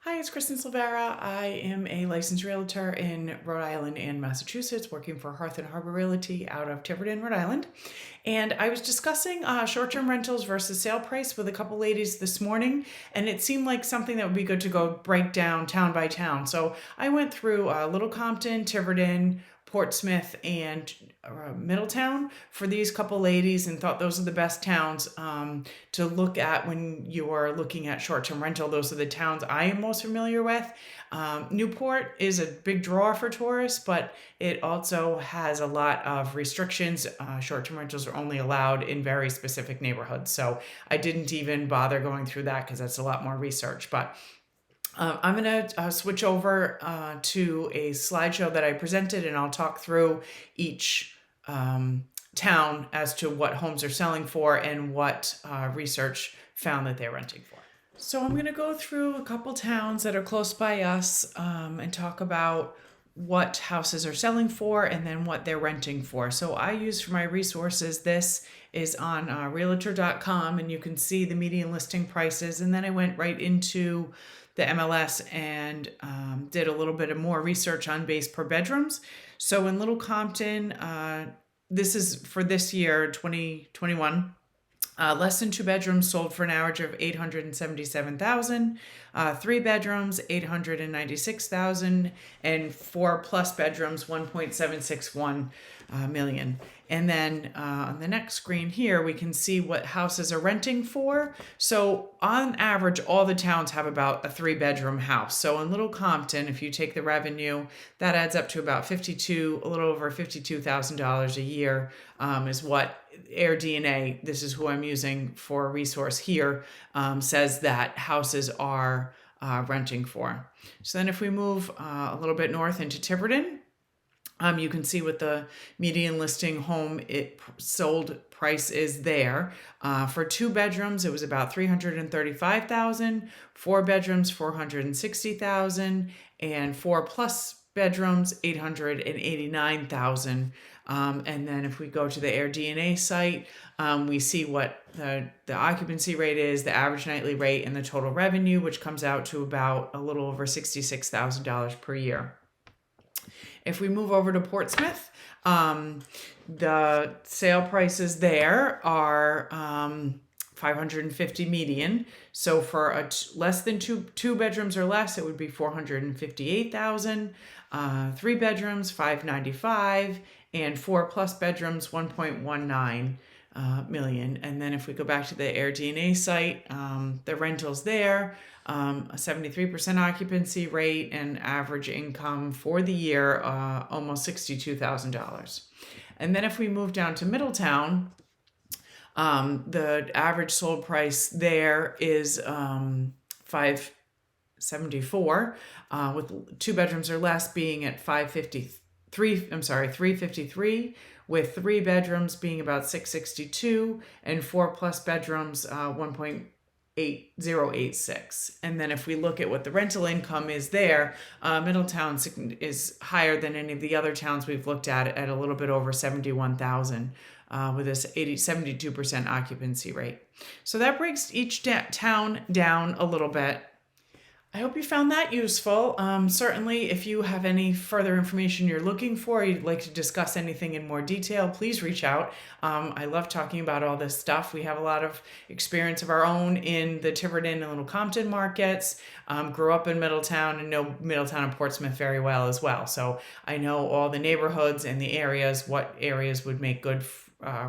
Hi, it's Kristen Silvera. I am a licensed realtor in Rhode Island and Massachusetts, working for Hearth and Harbor Realty out of Tiverton, Rhode Island. And I was discussing short-term rentals versus sale price with a couple ladies this morning, and it seemed like something that would be good to go break down town by town. So I went through Little Compton, Tiverton, Portsmouth, and Middletown for these couple ladies and thought those are the best towns to look at when you are looking at short-term rental. Those are the towns I am most familiar with. Newport is a big draw for tourists, but it also has a lot of restrictions. Short-term rentals are only allowed in very specific neighborhoods. So I didn't even bother going through that because that's a lot more research. But I'm going to switch over to a slideshow that I presented, and I'll talk through each town as to what homes are selling for and what research found that they're renting for. So I'm going to go through a couple towns that are close by us and talk about what houses are selling for and then what they're renting for. So I use for my resources, this is on realtor.com, and you can see the median listing prices. And then I went right into the MLS and did a little bit of more research on base per bedrooms. So in Little Compton, this is for this year, 2021, less than 2 bedrooms sold for an average of $877,000, 3 bedrooms, $896,000, and 4+ bedrooms, $1.761 million. And then on the next screen here, we can see what houses are renting for. So on average, all the towns have about a 3-bedroom house. So in Little Compton, if you take the revenue, that adds up to about a little over $52,000 a year is what AirDNA, this is who I'm using for a resource here, says that houses are renting for. So then if we move a little bit north into Tiverton, you can see what the median listing home it sold price is there. For 2 bedrooms, it was about $335,000, 4 bedrooms, $460,000, and 4+ bedrooms, $889,000. And then if we go to the AirDNA site, we see what the occupancy rate is, the average nightly rate, and the total revenue, which comes out to about a little over $66,000 per year. If we move over to Portsmouth, the sale prices there are $550 median. So for less than two bedrooms or less, it would be $458,000. 3 bedrooms, $595,000, and 4+ bedrooms, $1.19 million. And then if we go back to the AirDNA site, the rentals there, a 73% occupancy rate, and average income for the year, almost $62,000. And then if we move down to Middletown, the average sold price there is $574, with 2 bedrooms or less being at $353, with 3 bedrooms being about $662, and 4+ bedrooms, $1.8086. And then if we look at what the rental income is there, Middletown is higher than any of the other towns we've looked at a little bit over $71,000. With this 72% occupancy rate. So that breaks each town down a little bit. I hope you found that useful. Certainly, if you have any further information you're looking for, you'd like to discuss anything in more detail, please reach out. I love talking about all this stuff. We have a lot of experience of our own in the Tiverton and Little Compton markets. Grew up in Middletown and know Middletown and Portsmouth very well as well. So I know all the neighborhoods and the areas, what areas would make good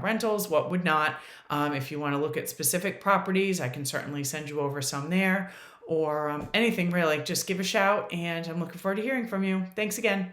rentals, what would not. If you want to look at specific properties, I can certainly send you over some there, or anything really, just give a shout, and I'm looking forward to hearing from you. Thanks again.